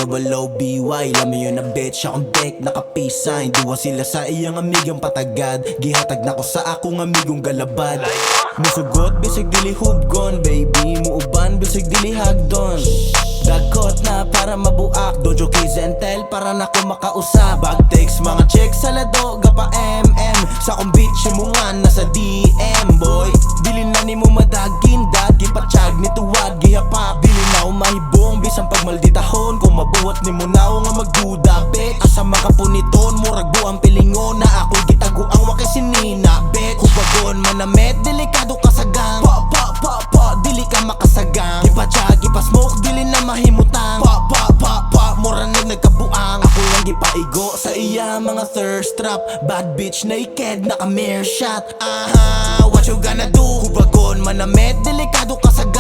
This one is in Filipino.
K-double-O-B-Y Lami yun na bitch, akong dek, naka-peace sign Duwa sila sa iyang amigang patagad Gihatag na ko sa akong amigong galabad Musugot, bisig dili hubgon Baby, muuban, bisig dili hagdon Dagkot na para mabuak Dojo Kiz and Tel para na ko makausap Bag takes mga chicks sa lado Gapa MM Sa kong bitch mo nga nasa DM boy Dili na ni mo madagin Dad gipatsyag ni tuwad gihapak Dili na umahibong Bisang pagmalditahon Kung mabuhat ni mo na o nga magduda bitch Asa makapuniton Murag buang pilingon Na ako'y gitago ang wakisinina bitch Hubagon manamet Delikado kasagang Dili ka makasagang Gipatsyag gipasmoke Dili na mahimutang Mura nagkabuang Ako lang gipaigo sa iya mga thirst trap Bad bitch naked naka-mere shot Aha, what you gonna do? Hubagon manamet Delikado kasagang